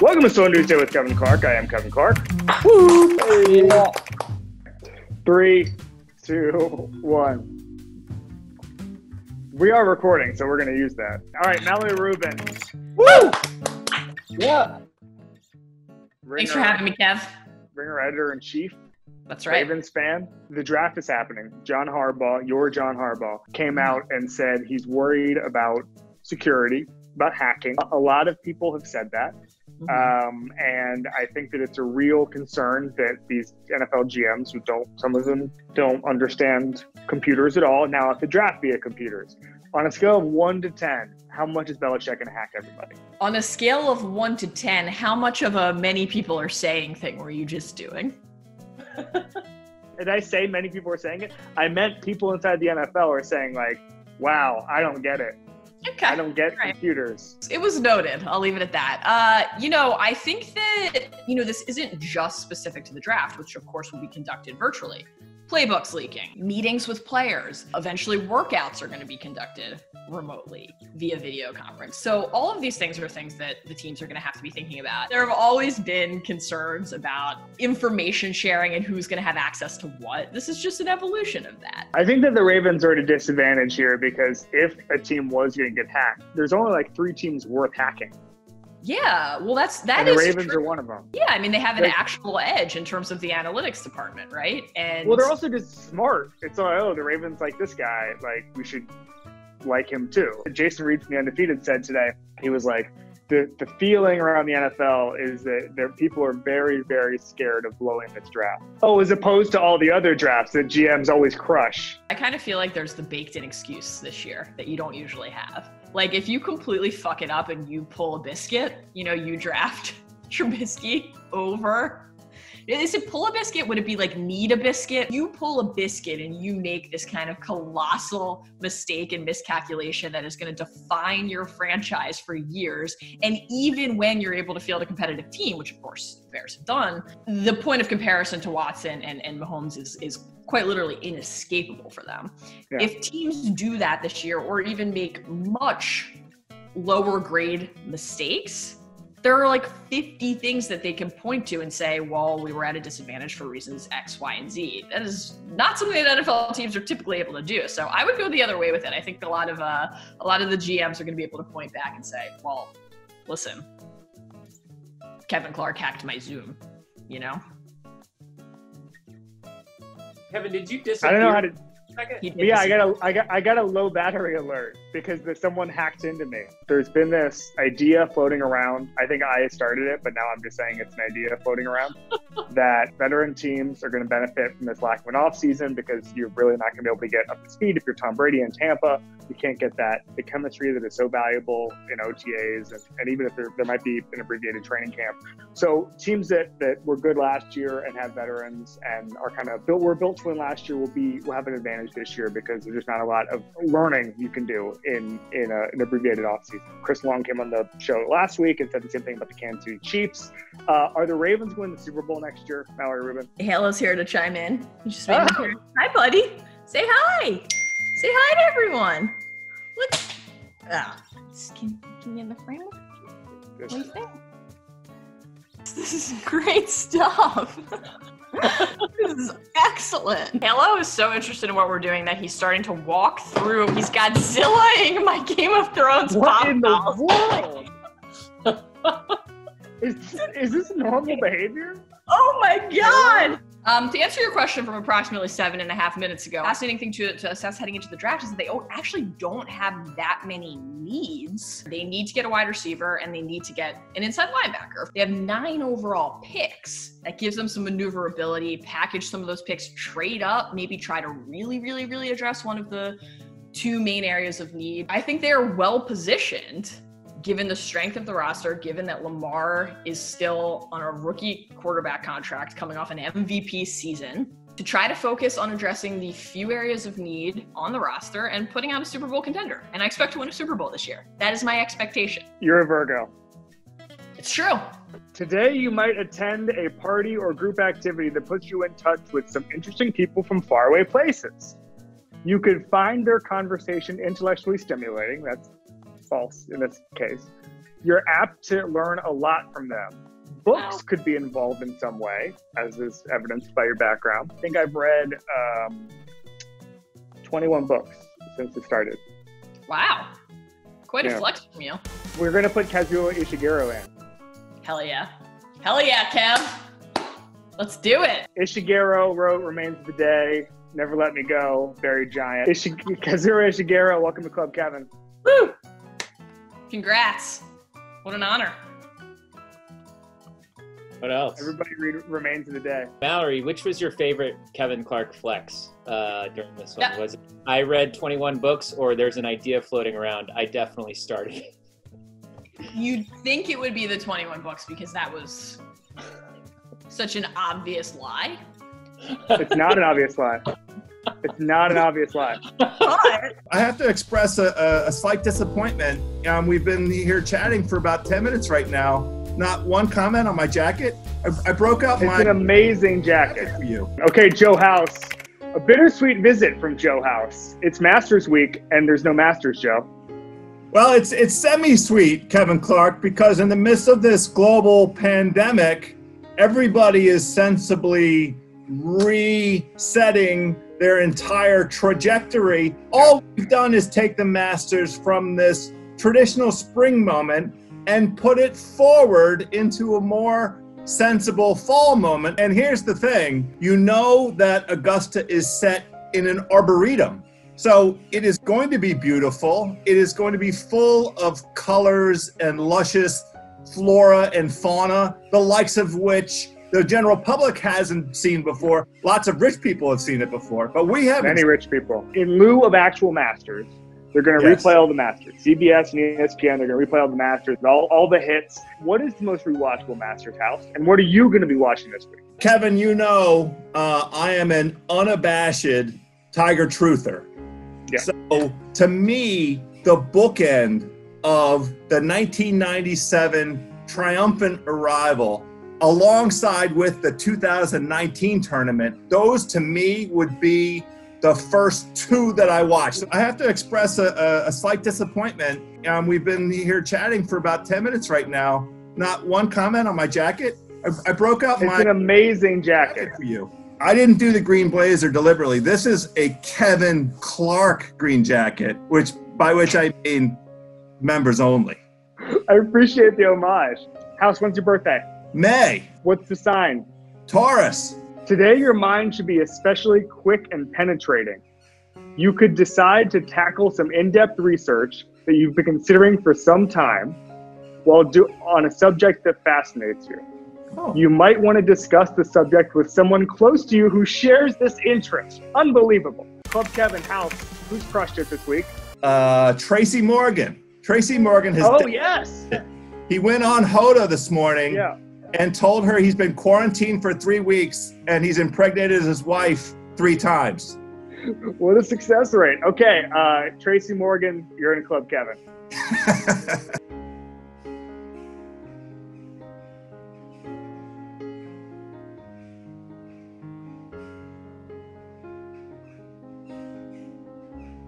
Welcome to Solo Tuesday with Kevin Clark. I am Kevin Clark. Woo! Hey. 3, 2, 1. We are recording, so we're going to use that. All right, Mallory Rubin. Woo! Yeah. Thanks for having me, Kev. Ringer editor-in-chief. That's right. Ravens fan. The draft is happening. John Harbaugh, your John Harbaugh, came out and said he's worried about security, about hacking. A lot of people have said that. And I think that it's a real concern that these NFL GMs some of them don't understand computers at all, now have to draft via computers. On a scale of 1 to 10, how much is Belichick going to hack everybody? On a scale of 1 to 10, how much of a many people are saying thing were you just doing? Did I say many people are saying it? I meant people inside the NFL are saying like, wow, I don't get it. Okay. I don't get computers. It was noted. I'll leave it at that. I think that, this isn't just specific to the draft, which of course will be conducted virtually. Playbooks leaking, meetings with players, eventually workouts are going to be conducted remotely via video conference. So all of these things are things that the teams are going to have to be thinking about. There have always been concerns about information sharing and who's going to have access to what. This is just an evolution of that. I think that the Ravens are at a disadvantage here because if a team was going to get hacked, there's only like 3 teams worth hacking. Yeah, well, that and is the Ravens true. are one of them. Yeah, I mean, they have an actual edge in terms of the analytics department, right? And well, they're also just smart. It's like, the Ravens like this guy, like we should like him too. Jason Reed from The Undefeated said today, he was like, the feeling around the NFL is that people are very, very scared of blowing this draft. As opposed to all the other drafts that GMs always crush. I kind of feel like there's the baked-in excuse this year that you don't usually have. Like, if you completely fuck it up and you pull a biscuit, you draft Trubisky over. Is it pull a biscuit? Would it be like need a biscuit? You pull a biscuit and you make this kind of colossal mistake and miscalculation that is going to define your franchise for years. And even when you're able to field a competitive team, which of course Bears have done, the point of comparison to Watson and Mahomes is quite literally inescapable for them. Yeah. If teams do that this year or even make much lower grade mistakes, there are like 50 things that they can point to and say, well, we were at a disadvantage for reasons X, Y, and Z. That is not something that NFL teams are typically able to do. So I would go the other way with it. I think a lot of the GMs are going to be able to point back and say, well, listen, Kevin Clark hacked my Zoom, Kevin, did you disappear? I don't know how to. Yeah, I got a low battery alert because someone hacked into me. There's been this idea floating around. I think I started it, but now I'm just saying it's an idea floating around that veteran teams are going to benefit from this lack of an off season because you're really not going to be able to get up to speed. If you're Tom Brady in Tampa, you can't get the chemistry that is so valuable in OTAs and even if there might be an abbreviated training camp. So teams that were good last year and have veterans and are kind of were built to win last year will have an advantage this year because there's just not a lot of learning you can do in an abbreviated offseason. Chris Long came on the show last week and said the same thing about the Kansas City Chiefs. Are the Ravens going to the Super Bowl next year, Mallory Rubin? Halo's here to chime in. He just made an appearance. Hi, buddy. Say hi. Say hi to everyone. Look. Can you get in the frame? What do you think? This is great stuff. This is excellent. Halo is so interested in what we're doing that he's starting to walk through. He's Godzilla-ing my Game of Thrones pop in the world? Is this normal behavior? Oh my God! To answer your question from approximately 7.5 minutes ago, fascinating thing to assess heading into the draft is that they actually don't have that many needs. They need to get a wide receiver and they need to get an inside linebacker. They have 9 overall picks. That gives them some maneuverability, package some of those picks, trade up, maybe try to really, really, really address one of the 2 main areas of need. I think they are well positioned given the strength of the roster, given that Lamar is still on a rookie quarterback contract coming off an MVP season, to try to focus on addressing the few areas of need on the roster and putting out a Super Bowl contender. And I expect to win a Super Bowl this year. That is my expectation. You're a Virgo. It's true. Today, you might attend a party or group activity that puts you in touch with some interesting people from faraway places. You could find their conversation intellectually stimulating. That's false in this case. You're apt to learn a lot from them. Books could be involved in some way, as is evidenced by your background. I think I've read 21 books since it started. Wow. Quite a flex from you. We're going to put Kazuo Ishiguro in. Hell yeah. Hell yeah, Kev. Let's do it. Ishiguro wrote Remains of the Day, Never Let Me Go, Very Giant. Kazuo Ishiguro, welcome to Club Kevin. Woo! Congrats. What an honor. What else? Everybody read Remains of the Day. Mallory, which was your favorite Kevin Clark flex during this one? Yeah. Was it I read 21 books or there's an idea floating around? I definitely started. You'd think it would be the 21 books because that was such an obvious lie. It's not an obvious lie. It's not an obvious lie. But I have to express a slight disappointment. We've been here chatting for about 10 minutes right now. Not one comment on my jacket. I broke out It's an amazing jacket jacket. for you. Okay, Joe House. A bittersweet visit from Joe House. It's Masters Week, and there's no Masters, Joe. Well, it's semi-sweet, Kevin Clark, because in the midst of this global pandemic, everybody is sensibly resetting their entire trajectory. All we've done is take the Masters from this traditional spring moment and put it forward into a more sensible fall moment. And here's the thing, you know that Augusta is set in an arboretum. So it is going to be beautiful. It is going to be full of colors and luscious flora and fauna, the likes of which the general public hasn't seen before. Lots of rich people have seen it before, but we haven't. Many rich people. In lieu of actual Masters, they're going to replay all the Masters. CBS and ESPN, they're going to replay all the Masters, all the hits. What is the most rewatchable Masters house? And what are you going to be watching this week? Kevin, you know I am an unabashed Tiger truther. Yeah. So to me, the bookend of the 1997 triumphant arrival alongside with the 2019 tournament, those to me would be the first two that I watched. I have to express a slight disappointment. We've been here chatting for about 10 minutes right now. Not one comment on my jacket. I broke out It's an amazing jacket. for you. I didn't do the green blazer deliberately. This is a Kevin Clark green jacket, by which I mean members only. I appreciate the homage. House, when's your birthday? May, What's the sign? Taurus. Today, your mind should be especially quick and penetrating. You could decide to tackle some in-depth research that you've been considering for some time on a subject that fascinates you. Oh. You might want to discuss the subject with someone close to you who shares this interest. Unbelievable. Club Kevin, House, who's crushed it this week? Tracy Morgan. Tracy Morgan has. Oh, yes. He went on Hoda this morning. Yeah. And told her he's been quarantined for 3 weeks and he's impregnated his wife 3 times. What a success rate. Okay, Tracy Morgan, you're in Club Kevin.